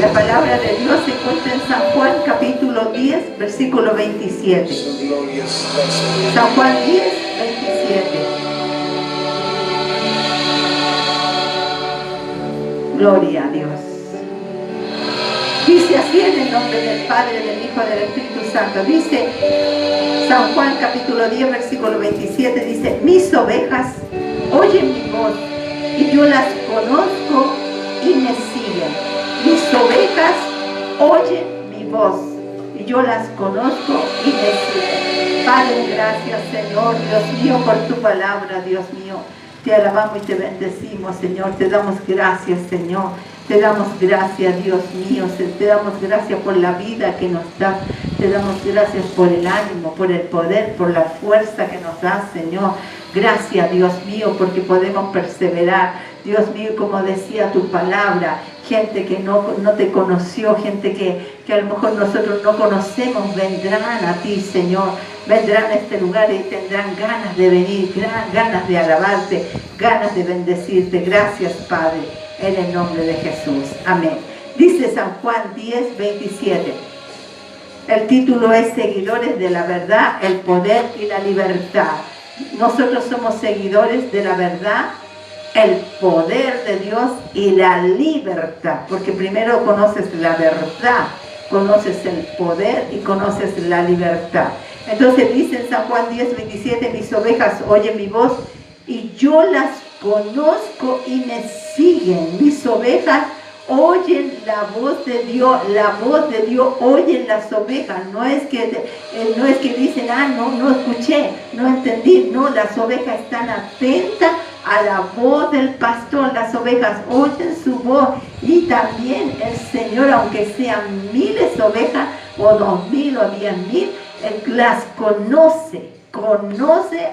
La palabra de Dios se encuentra en San Juan capítulo 10, versículo 27. San Juan 10, 27. Gloria a Dios. Dice así en el nombre del Padre, del Hijo y del Espíritu Santo. Dice San Juan capítulo 10, versículo 27. Dice: mis ovejas oyen mi voz y yo las conozco y me siguen. Mis ovejas oyen mi voz y yo las conozco y me siguen. Padre, gracias, Señor, Dios mío, por tu palabra, Dios mío. Te alabamos y te bendecimos, Señor. Te damos gracias, Señor. Te damos gracias, Dios mío. Te damos gracias por la vida que nos das. Te damos gracias por el ánimo, por el poder, por la fuerza que nos das, Señor. Gracias, Dios mío, porque podemos perseverar. Dios mío, como decía tu palabra, gente que no te conoció, gente que a lo mejor nosotros no conocemos, vendrán a ti, Señor. Vendrán a este lugar y tendrán ganas de venir, ganas de alabarte, ganas de bendecirte. Gracias, Padre, en el nombre de Jesús. Amén. Dice San Juan 10, 27. El título es Seguidores de la verdad, el poder y la libertad. Nosotros somos seguidores de la verdad, el poder de Dios y la libertad. Porque primero conoces la verdad, conoces el poder y conoces la libertad. Entonces dice en San Juan 10, 27, mis ovejas oyen mi voz y yo las conozco y me siguen. Mis ovejas oyen la voz de Dios oyen las ovejas. No es que dicen, no escuché, no entendí. No, las ovejas están atentas a la voz del pastor. Las ovejas oyen su voz y también el Señor, aunque sean miles de ovejas o 2,000 o 10,000, las conoce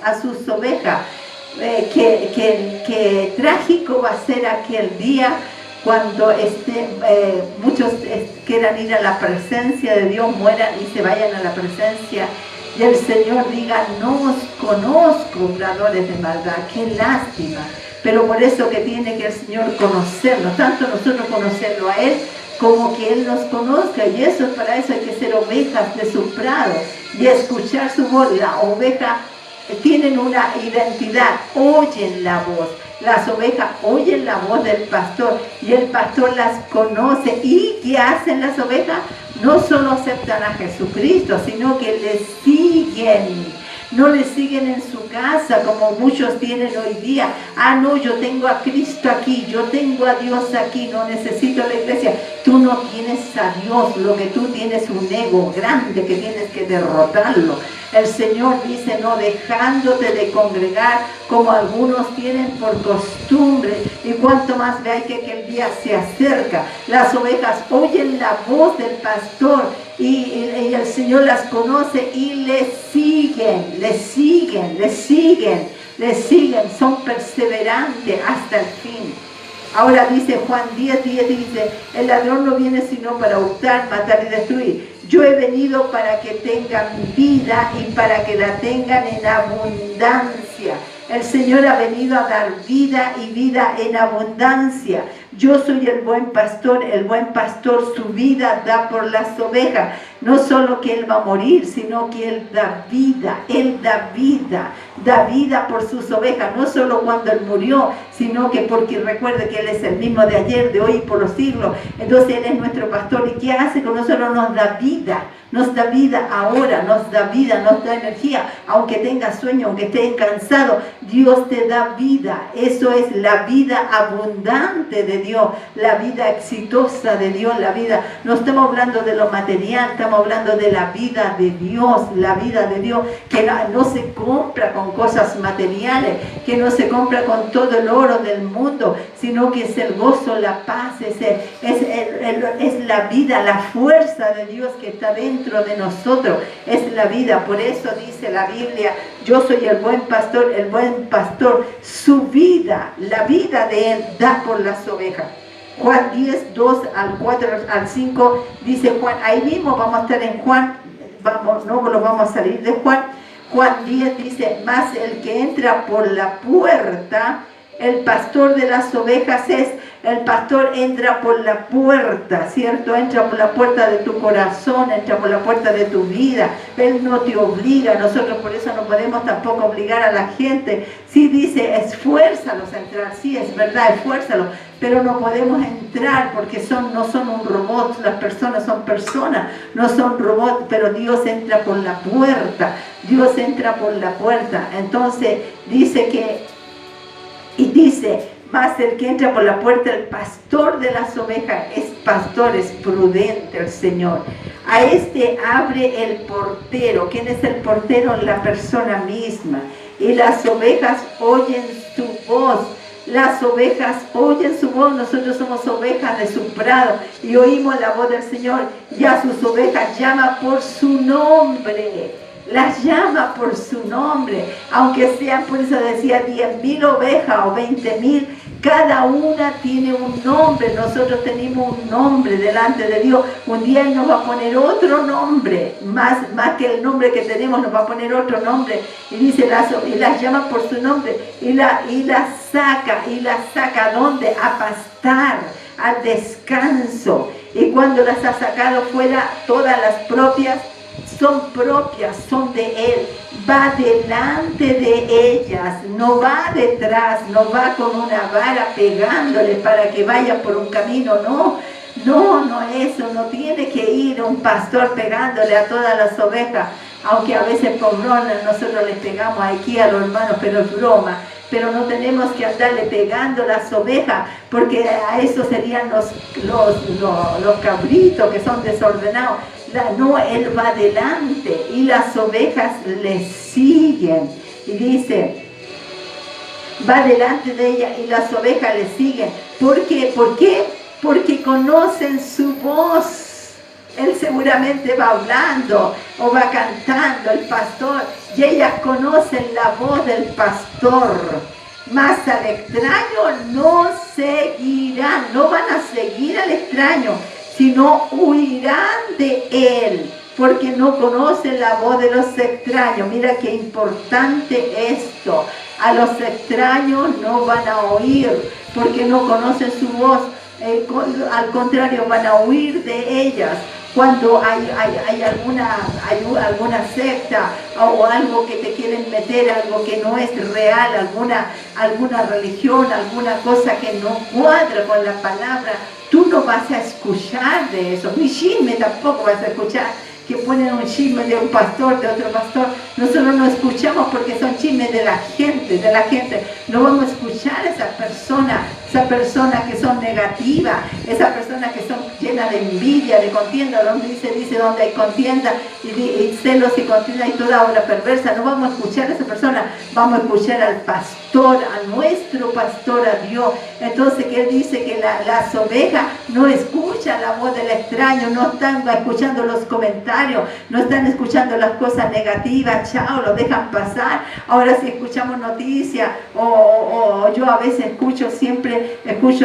a sus ovejas. Qué trágico va a ser aquel día cuando muchos quieran ir a la presencia de Dios, mueran y se vayan a la presencia y el Señor diga, no os conozco, obradores de maldad. Qué lástima, pero por eso que tiene que el Señor conocernos, tanto nosotros conocerlo a Él como que Él nos conozca, y para eso hay que ser ovejas de su prado y escuchar su voz. La oveja tienen una identidad, oyen la voz. Las ovejas oyen la voz del pastor y el pastor las conoce. ¿Y qué hacen las ovejas? No solo aceptan a Jesucristo, sino que le siguen. No le siguen en su casa como muchos tienen hoy día. No, yo tengo a Cristo aquí, yo tengo a Dios aquí, no necesito la iglesia. Tú no tienes a Dios, lo que tú tienes es un ego grande que tienes que derrotarlo. El Señor dice, no dejándote de congregar como algunos tienen por costumbre, y cuanto más veáis que el día se acerca. Las ovejas oyen la voz del pastor y el Señor las conoce y le siguen, son perseverantes hasta el fin. Ahora dice Juan 10, dice, el ladrón no viene sino para hurtar, matar y destruir. Yo he venido para que tengan vida y para que la tengan en abundancia. El Señor ha venido a dar vida y vida en abundancia. Yo soy el buen pastor su vida da por las ovejas. No solo que Él va a morir, sino que Él da vida por sus ovejas. No solo cuando Él murió, sino que porque recuerde que Él es el mismo de ayer, de hoy y por los siglos. Entonces Él es nuestro pastor. ¿Y qué hace con nosotros? Nos da vida ahora, nos da vida, nos da energía. Aunque tengas sueño, aunque estés cansado, Dios te da vida. Eso es la vida abundante de Dios, la vida exitosa de Dios, la vida. No estamos hablando de lo material, estamos hablando de la vida de Dios, que no se compra con cosas materiales, que no se compra con todo el oro del mundo, sino que es el gozo, la paz, es la vida, la fuerza de Dios que está dentro de nosotros, es la vida. Por eso dice la Biblia, yo soy el buen pastor, su vida, la vida de Él da por las ovejas. Juan 10, 2 al 4 al 5, dice Juan, ahí mismo vamos a estar en Juan, no nos vamos a salir de Juan. Juan 10 dice, mas el que entra por la puerta, el pastor de las ovejas es, El pastor entra por la puerta, ¿cierto? Entra por la puerta de tu corazón, entra por la puerta de tu vida. Él no te obliga, nosotros por eso no podemos tampoco obligar a la gente. Sí dice, esfuérzalos a entrar, sí, es verdad, esfuérzalos, pero no podemos entrar porque no son un robot, las personas son personas, no son robots, pero Dios entra por la puerta, Dios entra por la puerta. Entonces dice más el que entra por la puerta, el pastor de las ovejas, es pastor, es prudente el Señor. A este abre el portero. ¿Quién es el portero? La persona misma. Y las ovejas oyen su voz. Las ovejas oyen su voz. Nosotros somos ovejas de su prado y oímos la voz del Señor. Y a sus ovejas llama por su nombre. Las llama por su nombre, aunque sean, por eso decía 10.000 ovejas o 20.000, cada una tiene un nombre. Nosotros tenemos un nombre delante de Dios. Un día Él nos va a poner otro nombre, más que el nombre que tenemos, nos va a poner otro nombre. Y dice, y las llama por su nombre, y las saca ¿a dónde? A pastar, al descanso. Y cuando las ha sacado fuera, todas las propias, son de Él, va delante de ellas, no va detrás, no va con una vara pegándole para que vaya por un camino, no eso, no tiene que ir un pastor pegándole a todas las ovejas, aunque a veces por broma nosotros les pegamos aquí a los hermanos, pero es broma. Pero no tenemos que andarle pegando las ovejas, porque a eso serían los cabritos que son desordenados. No, Él va adelante y las ovejas le siguen. Y dice, va delante de ella y las ovejas le siguen. ¿Por qué? Porque conocen su voz. Él seguramente va hablando o va cantando el pastor y ellas conocen la voz del pastor. Mas al extraño no seguirán, no van a seguir al extraño, sino huirán de él, porque no conocen la voz de los extraños. Mira qué importante esto. A los extraños no van a oír, porque no conocen su voz. Al contrario, van a huir de ellas. Cuando hay alguna secta o algo que te quieren meter, algo que no es real, alguna religión, alguna cosa que no cuadra con la palabra, tú no vas a escuchar de eso, ni chisme tampoco vas a escuchar, que ponen un chisme de un pastor, de otro pastor. Nosotros no escuchamos porque son chismes de la gente. No vamos a escuchar a esas personas que son negativas, esas personas que son llenas de envidia, de contienda, donde dice donde hay contienda y celos y contienda y toda obra perversa. No vamos a escuchar a esa persona, vamos a escuchar al pastor, a nuestro pastor, a Dios. Entonces que Él dice que las ovejas no escuchan la voz del extraño, no están escuchando los comentarios, no están escuchando las cosas negativas, chao, lo dejan pasar. Ahora si escuchamos noticias o yo a veces escucho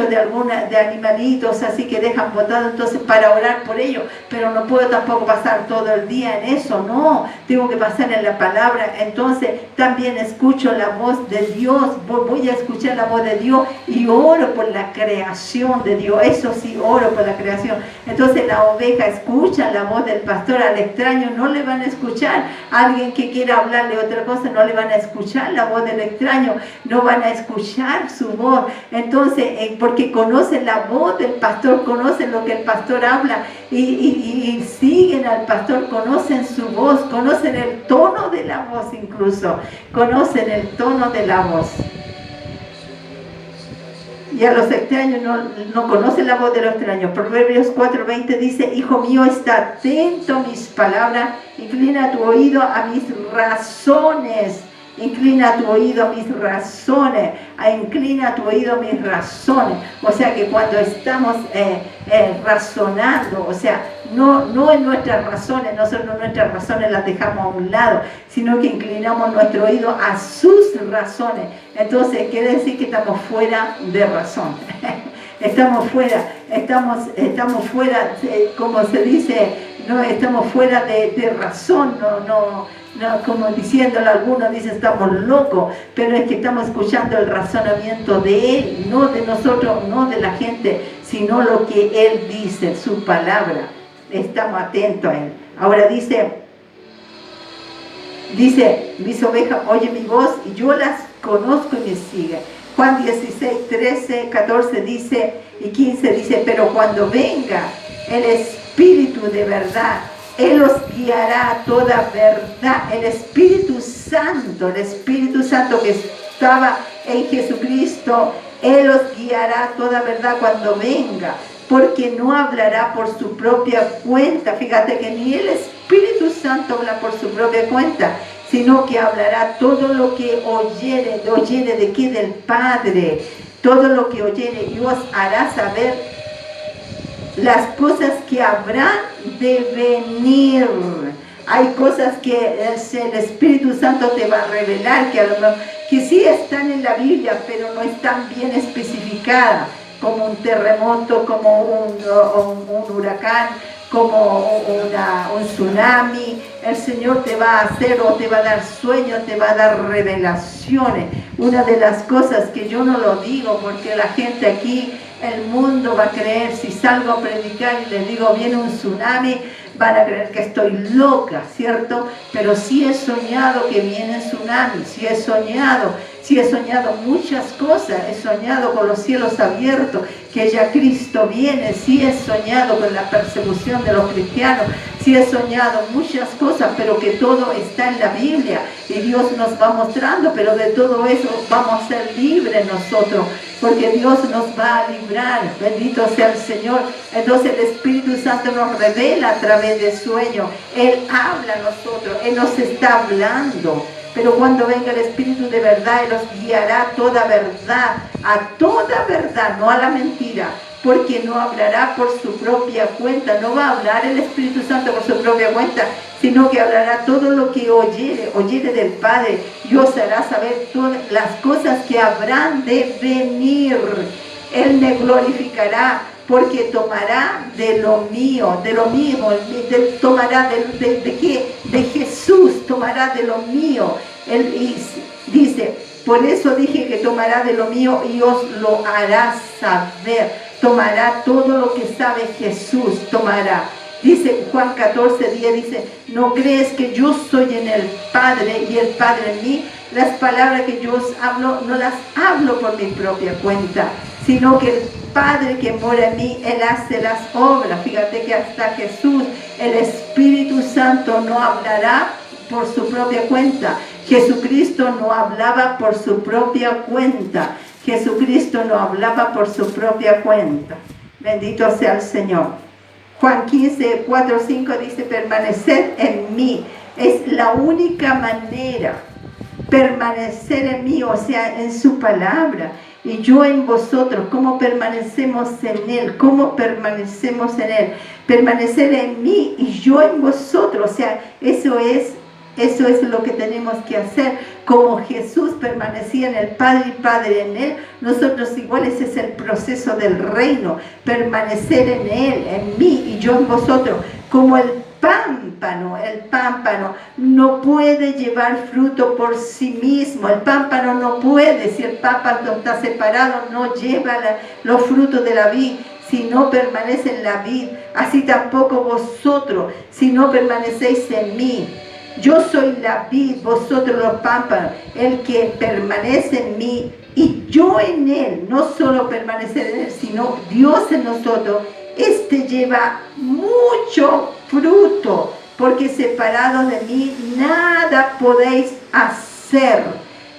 de animalitos así que dejan botados, entonces para orar por ellos, pero no puedo tampoco pasar todo el día en eso, no, tengo que pasar en la palabra. Entonces también escucho la voz de Dios, voy a escuchar la voz de Dios y oro por la creación de Dios, eso sí, oro por la creación. Entonces la oveja escucha la voz del pastor, al extraño no le van a escuchar, a alguien que quiera hablarle otra cosa no le van a escuchar la voz del extraño, no van a escuchar su voz. Entonces, porque conocen la voz del pastor, conocen lo que el pastor habla y siguen al pastor, conocen su voz, conocen el tono de la voz incluso, conocen el tono de la voz. Y a los extraños no conocen la voz de los extraños. Proverbios 4:20 dice, hijo mío, está atento a mis palabras, inclina tu oído a mis razones. Inclina tu oído a mis razones, inclina tu oído a mis razones. O sea que cuando estamos razonando, o sea, no en nuestras razones, nosotros nuestras razones las dejamos a un lado, sino que inclinamos nuestro oído a sus razones. Entonces quiere decir que estamos fuera de razón. Estamos fuera, como se dice, no estamos fuera de razón, no, como diciéndolo algunos, dicen estamos locos, pero es que estamos escuchando el razonamiento de Él, no de nosotros, no de la gente, sino lo que Él dice, su palabra. Estamos atentos a Él. Ahora dice, mis ovejas oyen mi voz y yo las conozco y me siguen. Juan 16, 13, 14 dice, y 15 dice, pero cuando venga el Espíritu de verdad, Él os guiará a toda verdad. El Espíritu Santo que estaba en Jesucristo, Él os guiará a toda verdad cuando venga, porque no hablará por su propia cuenta. Fíjate que ni el Espíritu Santo habla por su propia cuenta, sino que hablará todo lo que oyere de qué, del Padre, todo lo que oyere, y os hará saber las cosas que habrán de venir. Hay cosas que el Espíritu Santo te va a revelar, que sí están en la Biblia, pero no están bien especificadas, como un terremoto, como un huracán, como un tsunami. El Señor te va a hacer, o te va a dar sueños, te va a dar revelaciones. Una de las cosas que yo no lo digo, porque la gente aquí, el mundo va a creer, si salgo a predicar y les digo viene un tsunami, van a creer que estoy loca, ¿cierto? Pero sí he soñado que viene tsunami, sí he soñado muchas cosas, he soñado con los cielos abiertos, que ya Cristo viene, sí he soñado con la persecución de los cristianos, sí he soñado muchas cosas, pero que todo está en la Biblia y Dios nos va mostrando, pero de todo eso vamos a ser libres nosotros, porque Dios nos va a librar, bendito sea el Señor. Entonces el Espíritu Santo nos revela a través de sueños, Él habla a nosotros, Él nos está hablando. Pero cuando venga el Espíritu de verdad, Él os guiará a toda verdad, no a la mentira, porque no hablará por su propia cuenta, no va a hablar el Espíritu Santo por su propia cuenta, sino que hablará todo lo que oyere del Padre, y os hará saber todas las cosas que habrán de venir. Él me glorificará, porque tomará de lo mío, tomará de qué, de Jesús, tomará de lo mío. Él dice, por eso dije que tomará de lo mío y os lo hará saber. Tomará todo lo que sabe Jesús, tomará. Dice Juan 14:10, dice, ¿no crees que yo soy en el Padre y el Padre en mí? Las palabras que yo os hablo, no las hablo por mi propia cuenta, sino que el Padre que mora en mí, Él hace las obras. Fíjate que hasta Jesús, el Espíritu Santo, no hablará por su propia cuenta. Jesucristo no hablaba por su propia cuenta. Jesucristo no hablaba por su propia cuenta. Bendito sea el Señor. Juan 15:4-5 dice, permaneced en mí. Es la única manera, permanecer en mí, o sea, en su palabra. Y yo en vosotros. ¿Cómo permanecemos en Él? ¿Cómo permanecemos en Él? Permanecer en mí y yo en vosotros. O sea, eso es lo que tenemos que hacer. Como Jesús permanecía en el Padre y Padre en Él, nosotros igual, ese es el proceso del reino. Permanecer en Él, en mí y yo en vosotros. Como el pámpano no puede llevar fruto por sí mismo. El pámpano no puede, si el pámpano está separado, no lleva los frutos de la vid, si no permanece en la vid. Así tampoco vosotros, si no permanecéis en mí. Yo soy la vid, vosotros los pámpanos. El que permanece en mí y yo en él, no solo permanecer en él, sino Dios en nosotros, este lleva mucho fruto, porque separados de mí nada podéis hacer.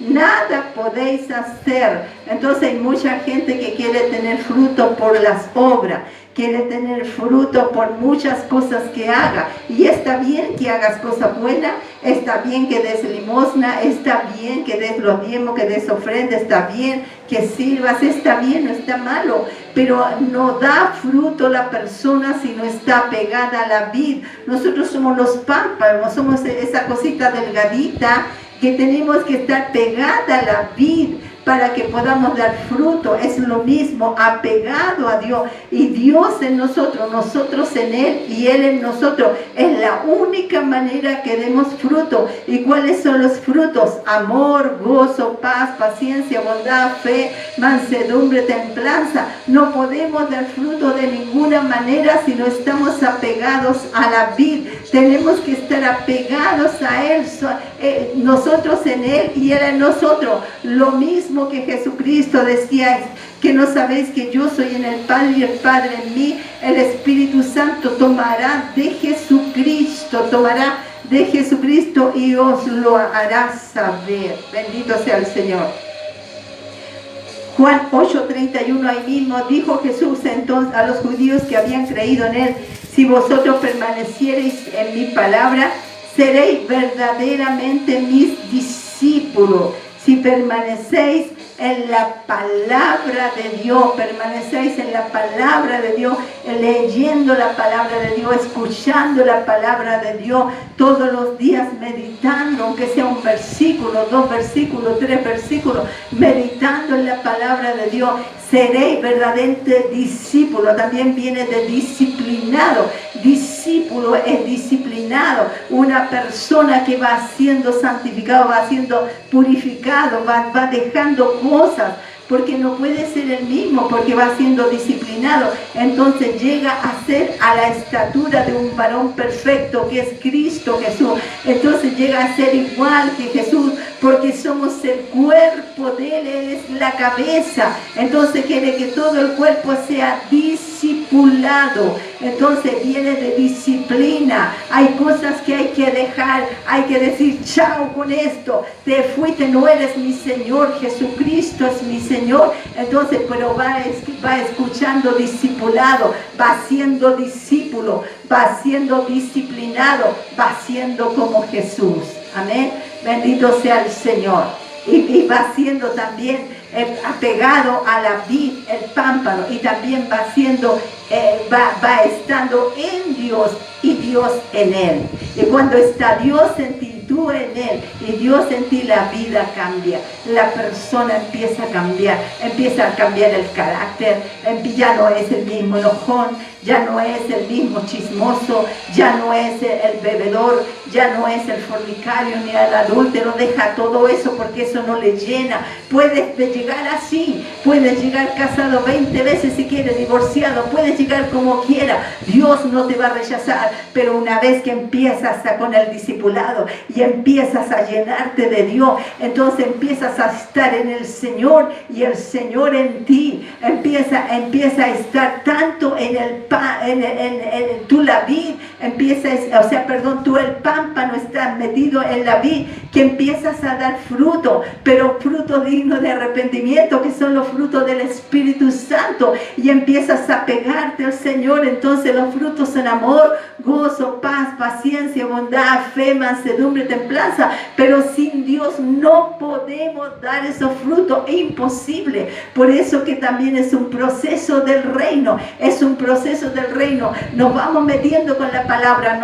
Nada podéis hacer. Entonces hay mucha gente que quiere tener fruto por las obras, quiere tener fruto por muchas cosas que haga. Y está bien que hagas cosas buenas, está bien que des limosna, está bien que des los diezmos, que des ofrenda, está bien que sirvas, está bien, no está malo. Pero no da fruto la persona si no está pegada a la vid. Nosotros somos los pámpanos, somos esa cosita delgadita que tenemos que estar pegada a la vid. para que podamos dar fruto. Es lo mismo, apegado a Dios, y Dios en nosotros, nosotros en Él y Él en nosotros. Es la única manera que demos fruto. ¿Y cuáles son los frutos? Amor, gozo, paz, paciencia, bondad, fe, mansedumbre, templanza. No podemos dar fruto de ninguna manera si no estamos apegados a la vid. Tenemos que estar apegados a Él, nosotros en Él y Él en nosotros. Lo mismo que Jesucristo decía, que no sabéis que yo soy en el Padre y el Padre en mí. El Espíritu Santo tomará de Jesucristo y os lo hará saber. Bendito sea el Señor. Juan 8:31, ahí mismo dijo Jesús entonces a los judíos que habían creído en Él: si vosotros permaneciereis en mi palabra, seréis verdaderamente mis discípulos. Si permanecéis en la palabra de Dios, permanecéis en la palabra de Dios, leyendo la palabra de Dios, escuchando la palabra de Dios, todos los días meditando, aunque sea un versículo, 2 versículos, 3 versículos, meditando en la palabra de Dios, seréis verdaderamente discípulo. También viene de disciplinado. Discípulo es disciplinado, una persona que va siendo santificado, va siendo purificado, va dejando cosas, porque no puede ser el mismo, porque va siendo disciplinado. Entonces llega a ser a la estatura de un varón perfecto, que es Cristo Jesús. Entonces llega a ser igual que Jesús, porque somos el cuerpo de Él, Él es la cabeza. Entonces quiere que todo el cuerpo sea discipulado. Entonces viene de disciplina. Hay cosas que hay que dejar, hay que decir chao con esto. Te fuiste, no eres mi Señor, Jesucristo es mi Señor. Entonces, pero va escuchando discipulado, va siendo discípulo, va siendo disciplinado, va siendo como Jesús. Amén. Bendito sea el Señor. Y va siendo también apegado a la vid, el pámpano, y también va siendo, va estando en Dios y Dios en Él. Y cuando está Dios en ti, tú en Él y Dios en ti, la vida cambia. La persona empieza a cambiar el carácter, ya no es el mismo enojón, ya no es el mismo chismoso, ya no es el bebedor, ya no es el fornicario ni el adúltero. Deja todo eso, porque eso no le llena. Puedes llegar así, puedes llegar casado 20 veces si quieres, divorciado, puedes llegar como quiera. Dios no te va a rechazar, pero una vez que empiezas con el discipulado y empiezas a llenarte de Dios, entonces empiezas a estar en el Señor y el Señor en ti. Empieza a estar tanto en tú la vid, tú el pámpano estás metido en la vid, que empiezas a dar fruto, pero fruto digno de arrepentimiento, que son los frutos del Espíritu Santo, y empiezas a pegarte al Señor. Entonces los frutos son amor, gozo, paz, paciencia, bondad, fe, mansedumbre, templanza. Pero sin Dios no podemos dar esos frutos, es imposible. Por eso que también es un proceso del reino, nos vamos metiendo con la palabra,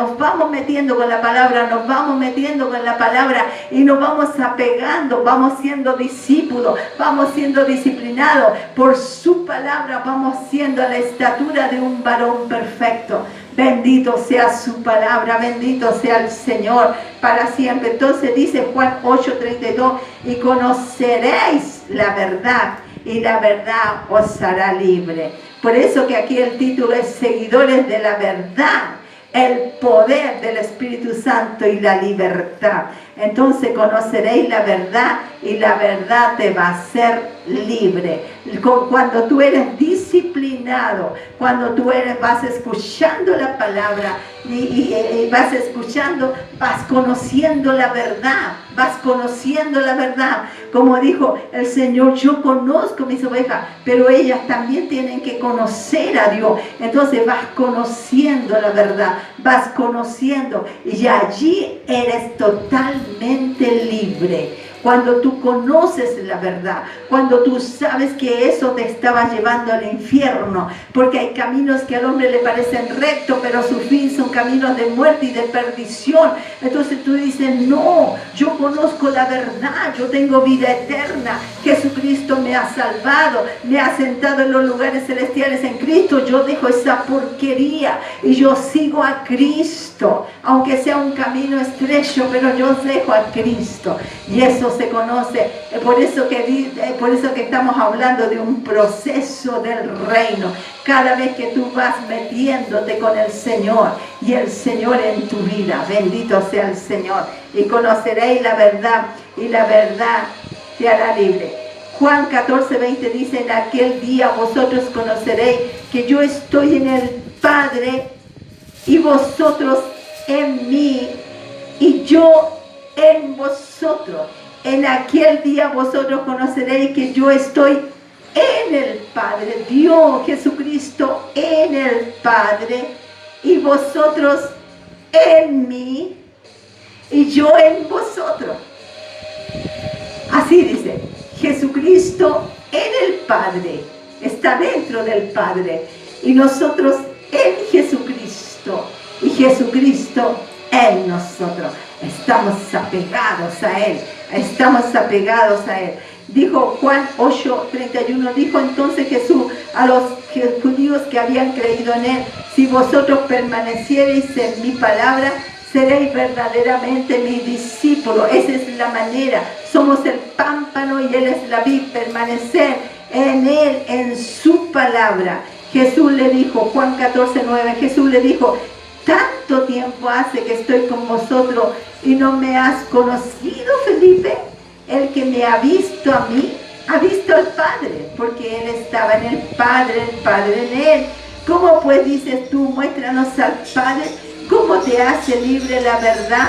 y nos vamos apegando, vamos siendo discípulos, vamos siendo disciplinados por su palabra, vamos siendo a la estatura de un varón perfecto. Bendito sea su palabra, bendito sea el Señor para siempre. Entonces dice Juan 8:32, y conoceréis la verdad, y la verdad os hará libre. Por eso que aquí el título es Seguidores de la Verdad, el poder del Espíritu Santo y la libertad. Entonces conoceréis la verdad y la verdad te va a hacer libre. Cuando tú eres disciplinado, cuando tú vas escuchando la palabra y vas escuchando, vas conociendo la verdad, Como dijo el Señor, yo conozco mis ovejas, pero ellas también tienen que conocer a Dios. Entonces vas conociendo la verdad, vas conociendo, y allí eres totalmente libre. cuando tú conoces la verdad, cuando tú sabes que eso te estaba llevando al infierno, porque hay caminos que al hombre le parecen rectos, pero su fin son caminos de muerte y de perdición. Entonces tú dices, no, yo conozco la verdad, yo tengo vida eterna, Jesucristo me ha salvado, me ha sentado en los lugares celestiales en Cristo, yo dejo esa porquería y yo sigo a Cristo, aunque sea un camino estrecho, pero yo dejo a Cristo. Y eso se conoce, por eso que estamos hablando de un proceso del reino. Cada vez que tú vas metiéndote con el Señor y el Señor en tu vida, bendito sea el Señor, y conoceréis la verdad y la verdad te hará libre. Juan 14:20 dice, en aquel día vosotros conoceréis que yo estoy en el Padre y vosotros en mí y yo en vosotros. En aquel día vosotros conoceréis que yo estoy en el Padre, Dios Jesucristo en el Padre y vosotros en mí y yo en vosotros. Así dice, Jesucristo en el Padre, está dentro del Padre y nosotros en Jesucristo y Jesucristo en nosotros. Estamos apegados a Él, estamos apegados a Él. Dijo Juan 8:31, dijo entonces Jesús a los judíos que habían creído en Él, si vosotros permaneciereis en mi palabra, seréis verdaderamente mis discípulos. Esa es la manera, somos el pámpano y Él es la vid, permanecer en Él, en su palabra. Jesús le dijo, Juan 14:9, Jesús le dijo, tanto tiempo hace que estoy con vosotros y no me has conocido, Felipe. El que me ha visto a mí, ha visto al Padre, porque Él estaba en el Padre en Él. ¿Cómo pues dices tú, muéstranos al Padre? ¿Cómo te hace libre la verdad?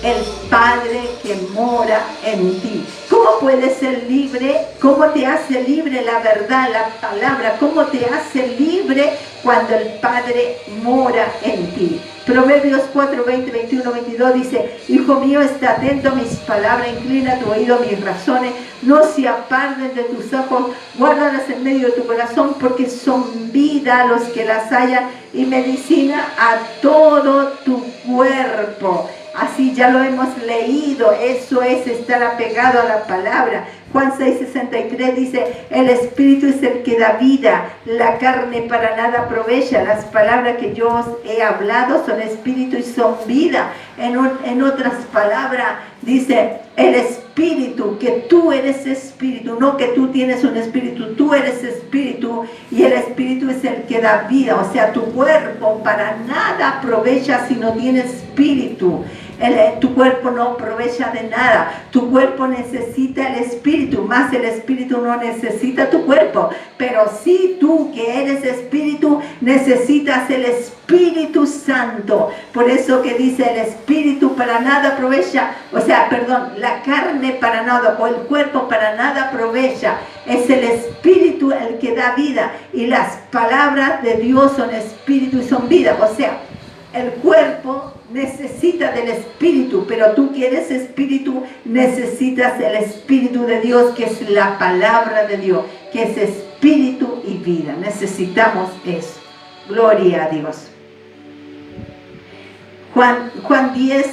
El Padre que mora en ti. ¿Cómo puedes ser libre? ¿Cómo te hace libre la verdad, la palabra? ¿Cómo te hace libre cuando el Padre mora en ti? Proverbios 4, 20, 21, 22 dice, hijo mío, está atento a mis palabras, inclina tu oído a mis razones, no se aparten de tus ojos, guárdalas en medio de tu corazón, porque son vida a los que las hallan y medicina a todo tu cuerpo. Así ya lo hemos leído, eso es estar apegado a la palabra. Juan 6:63 dice, el Espíritu es el que da vida, la carne para nada aprovecha. Las palabras que yo os he hablado son espíritu y son vida. En otras palabras dice, el Espíritu, que tú eres espíritu, no que tú tienes un espíritu, tú eres espíritu y el Espíritu es el que da vida. O sea, tu cuerpo para nada aprovecha si no tiene espíritu. Tu cuerpo no aprovecha de nada, tu cuerpo necesita el Espíritu, más el Espíritu no necesita tu cuerpo, pero si tú que eres Espíritu necesitas el Espíritu Santo. Por eso que dice el Espíritu para nada aprovecha, la carne para nada o el cuerpo para nada aprovecha, es el Espíritu el que da vida y las palabras de Dios son Espíritu y son vida. O sea, el cuerpo necesita del Espíritu, pero tú que eres Espíritu necesitas el Espíritu de Dios, que es la palabra de Dios, que es Espíritu y vida. Necesitamos eso. Gloria a Dios. Juan 10,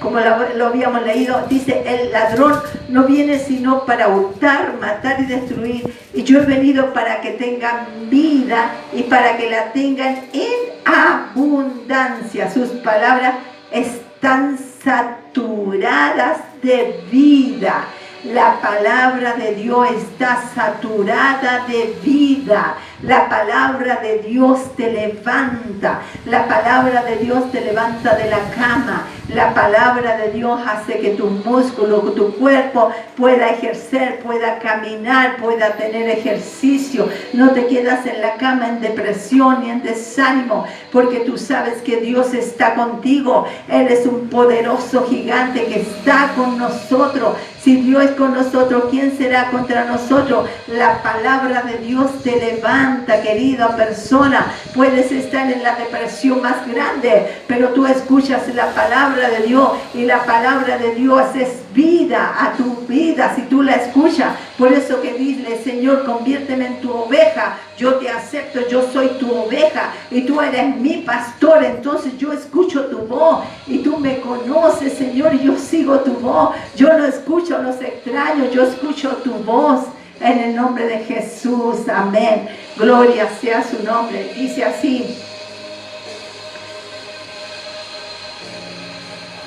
como lo habíamos leído, dice, el ladrón no viene sino para hurtar, matar y destruir, y yo he venido para que tengan vida y para que la tengan en abundancia. Sus palabras están saturadas de vida. La palabra de Dios está saturada de vida. La palabra de Dios te levanta. La palabra de Dios te levanta de la cama. La palabra de Dios hace que tu músculo, tu cuerpo pueda ejercer, pueda caminar, pueda tener ejercicio. No te quedas en la cama en depresión ni en desánimo, porque tú sabes que Dios está contigo. Él es un poderoso gigante que está con nosotros. Si Dios es con nosotros, ¿quién será contra nosotros? La palabra de Dios te levanta, querida persona. Puedes estar en la depresión más grande, pero tú escuchas la palabra palabra de Dios, y la palabra de Dios es vida a tu vida si tú la escuchas. Por eso que dile, Señor, conviérteme en tu oveja, yo te acepto, yo soy tu oveja y tú eres mi pastor, entonces yo escucho tu voz y tú me conoces, Señor, y yo sigo tu voz. Yo no escucho a los extraños, yo escucho tu voz. En el nombre de Jesús, amén. Gloria sea su nombre. Dice así.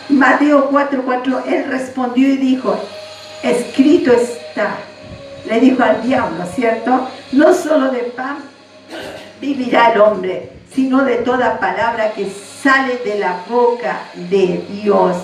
Mateo 4:4, él respondió y dijo, escrito está. Le dijo al diablo, ¿cierto? No solo de pan vivirá el hombre, sino de toda palabra que sale de la boca de Dios.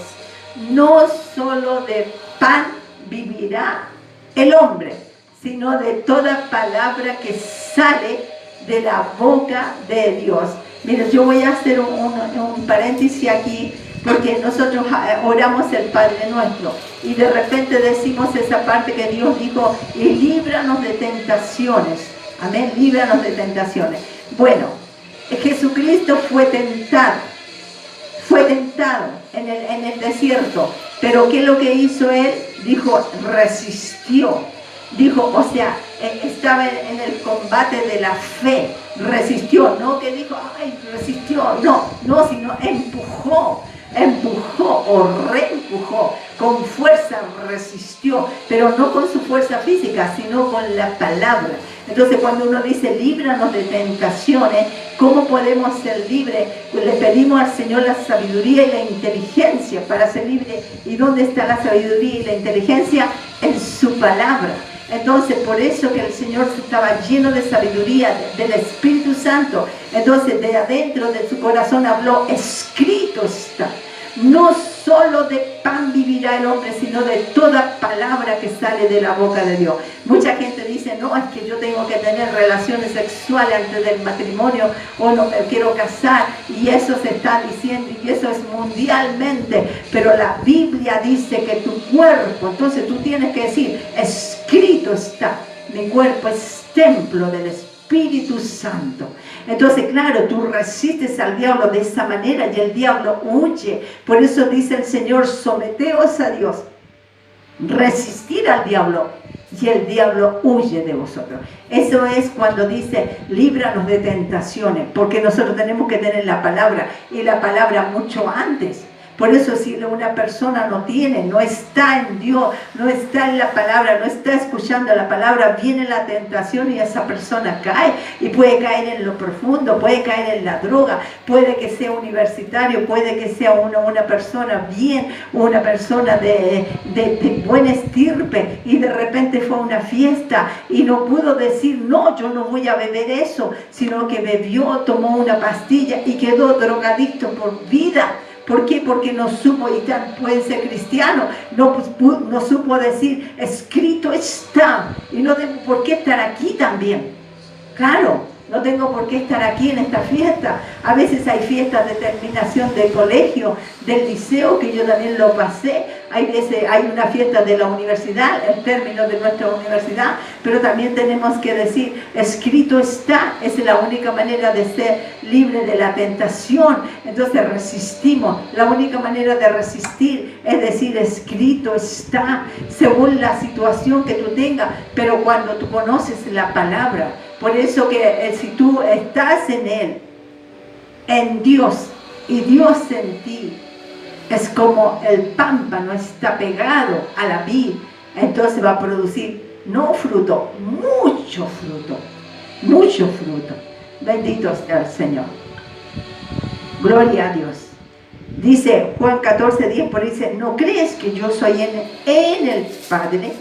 No solo de pan vivirá el hombre, sino de toda palabra que sale de la boca de Dios. Mira, yo voy a hacer un paréntesis aquí, porque nosotros oramos el Padre Nuestro y de repente decimos esa parte que Dios dijo, y líbranos de tentaciones. Amén, líbranos de tentaciones. Bueno, Jesucristo fue tentado en el desierto, pero ¿qué es lo que hizo él? Dijo, resistió. Dijo, o sea, estaba en el combate de la fe, resistió, no que dijo, ay, resistió, no, sino empujó o reempujó, con fuerza resistió, pero no con su fuerza física, sino con la palabra. Entonces cuando uno dice, líbranos de tentaciones, ¿cómo podemos ser libres? Pues le pedimos al Señor la sabiduría y la inteligencia para ser libres. ¿Y dónde está la sabiduría y la inteligencia? En su palabra. Entonces, por eso que el Señor estaba lleno de sabiduría, del Espíritu Santo. Entonces, de adentro de su corazón habló, escrito está. No solo de pan vivirá el hombre, sino de toda palabra que sale de la boca de Dios. Mucha gente dice, no, es que yo tengo que tener relaciones sexuales antes del matrimonio, o no me quiero casar, y eso se está diciendo, y eso es mundialmente, pero la Biblia dice que tu cuerpo, entonces tú tienes que decir, escrito está, mi cuerpo es templo del Espíritu Santo. Entonces, claro, tú resistes al diablo de esa manera y el diablo huye. Por eso dice el Señor, someteos a Dios, resistir al diablo y el diablo huye de vosotros. Eso es cuando dice, líbranos de tentaciones, porque nosotros tenemos que tener la palabra, y la palabra mucho antes. Por eso si una persona no tiene, no está en Dios, no está en la palabra, no está escuchando la palabra, viene la tentación y esa persona cae, y puede caer en lo profundo, puede caer en la droga, puede que sea universitario, puede que sea una persona bien, una persona de buen estirpe, y de repente fue a una fiesta y no pudo decir, no, yo no voy a beber eso, sino que bebió, tomó una pastilla y quedó drogadicto por vida. ¿Por qué? Porque no supo, y puede ser cristiano, no supo decir, escrito está, y no tengo por qué estar aquí también. Claro, no tengo por qué estar aquí en esta fiesta. A veces hay fiestas de terminación del colegio, del liceo, que yo también lo pasé. Hay veces hay una fiesta de la universidad, el término de nuestra universidad, pero también tenemos que decir, escrito está. Es la única manera de ser libre de la tentación. Entonces resistimos. La única manera de resistir es decir, escrito está, según la situación que tú tengas, pero cuando tú conoces la palabra. Por eso que si tú estás en Él, en Dios, y Dios en ti, es como el pámpano está pegado a la vid, entonces va a producir no fruto, mucho fruto, mucho fruto. Bendito sea el Señor. Gloria a Dios. Dice Juan 14:10, por ahí dice, ¿no crees que yo soy en el Padre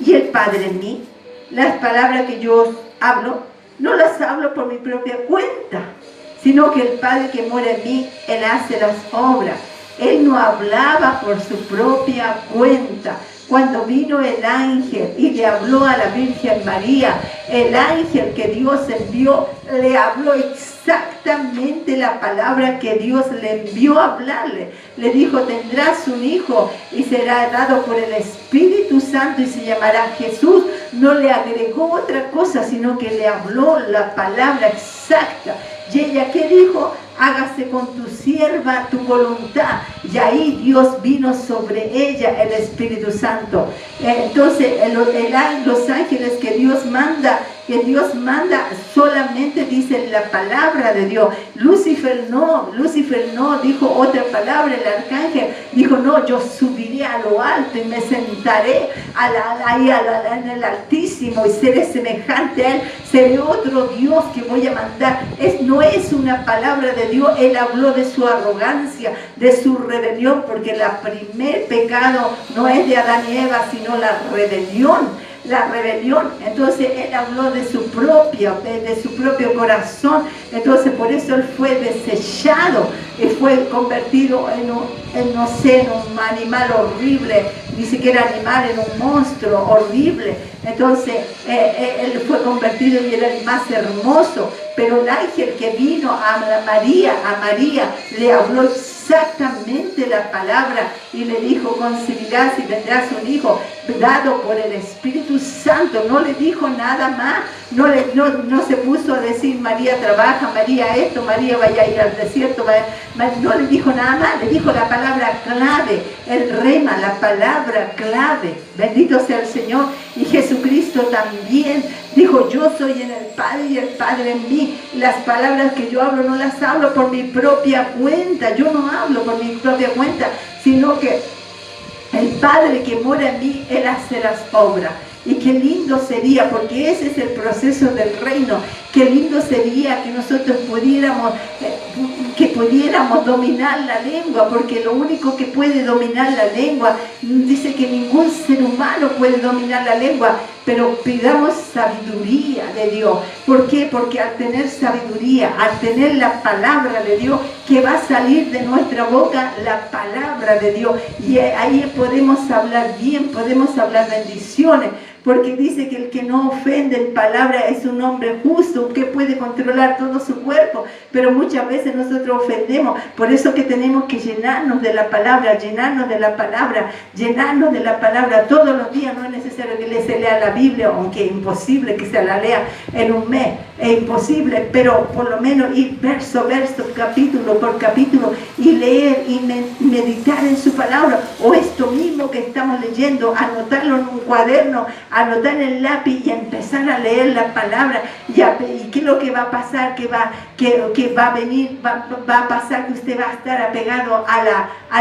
y el Padre en mí? Las palabras que yo hablo, no las hablo por mi propia cuenta, sino que el Padre que mora en mí, Él hace las obras. Él no hablaba por su propia cuenta. Cuando vino el ángel y le habló a la Virgen María, el ángel que Dios envió le habló exactamente la palabra que Dios le envió a hablarle. Le dijo, tendrás un hijo y será dado por el Espíritu Santo y se llamará Jesús. No le agregó otra cosa, sino que le habló la palabra exacta. Y ella, ¿qué dijo? hágase con tu sierva tu voluntad. Y ahí Dios vino sobre ella, el Espíritu Santo. Entonces los ángeles que Dios manda solamente dicen la palabra de Dios. Lucifer no dijo otra palabra. El arcángel dijo, no, yo subiré a lo alto y me sentaré en el Altísimo y seré semejante a él, seré otro Dios que voy a mandar. No es una palabra de Dios. Él habló de su arrogancia, de su rebelión, porque el primer pecado no es de Adán y Eva, sino la rebelión. Entonces él habló de su propio corazón. Entonces por eso él fue desechado y fue convertido en un animal horrible, ni siquiera animal, en un monstruo horrible. Entonces él fue convertido y era el más hermoso. Pero el ángel que vino a María le habló exactamente la palabra y le dijo, concebirás y tendrás un hijo dado por el Espíritu Santo. No le dijo nada más. No se puso a decir, María trabaja, María esto, María vaya a ir al desierto. No le dijo nada más. Le dijo la palabra clave, el rema, la palabra clave. Bendito sea el Señor. Y Jesucristo también dijo, yo soy en el Padre y el Padre en mí. Las palabras que yo hablo no las hablo por mi propia cuenta. Yo no hablo por mi propia cuenta, sino que el Padre que mora en mí, Él hace las obras. Y qué lindo sería, porque ese es el proceso del reino. Qué lindo sería que nosotros pudiéramos dominar la lengua, porque lo único que puede dominar la lengua, dice que ningún ser humano puede dominar la lengua, pero pidamos sabiduría de Dios. ¿Por qué? Porque al tener sabiduría, al tener la palabra de Dios, que va a salir de nuestra boca la palabra de Dios, y ahí podemos hablar bien, podemos hablar bendiciones. Porque dice que el que no ofende en palabra es un hombre justo, que puede controlar todo su cuerpo, pero muchas veces nosotros ofendemos. Por eso que tenemos que llenarnos de la palabra, llenarnos de la palabra todos los días. No es necesario que se lea la Biblia, aunque es imposible que se la lea en un mes, es imposible, pero por lo menos ir verso a verso, capítulo por capítulo, y leer y meditar en su palabra, o esto mismo que estamos leyendo, anotarlo en un cuaderno, anotar en el lápiz y empezar a leer la palabra. ¿Y qué es lo que va a pasar? Que va a pasar que usted va a estar apegado a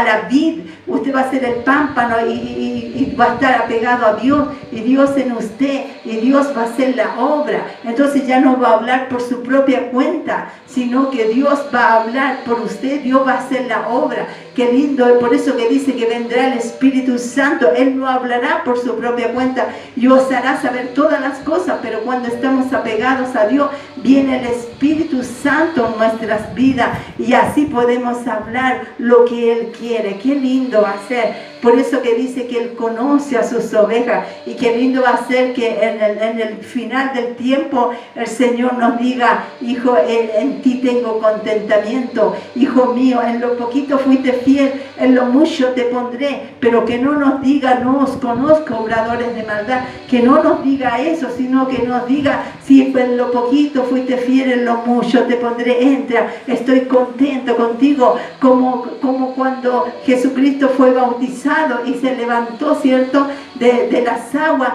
la vid, usted va a ser el pámpano y va a estar apegado a Dios, y Dios en usted, y Dios va a hacer la obra. Entonces ya no va a hablar por su propia cuenta, sino que Dios va a hablar por usted, Dios va a hacer la obra. Qué lindo, por eso que dice que vendrá el Espíritu Santo. Él no hablará por su propia cuenta y os hará saber todas las cosas, pero cuando estamos apegados a Dios, viene el Espíritu Santo en nuestras vidas, y así podemos hablar lo que Él quiere. Qué lindo va a ser. Por eso que dice que Él conoce a sus ovejas, y qué lindo va a ser que en el final del tiempo el Señor nos diga, hijo, en ti tengo contentamiento, hijo mío, en lo poquito fuiste fiel, en lo mucho te pondré. Pero que no nos diga, no os conozco, obradores de maldad, que no nos diga eso, sino que nos diga, si en lo poquito fuiste fiel, en lo mucho te pondré, entra, estoy contento contigo, como cuando Jesucristo fue bautizado y se levantó, ¿cierto?, de las aguas.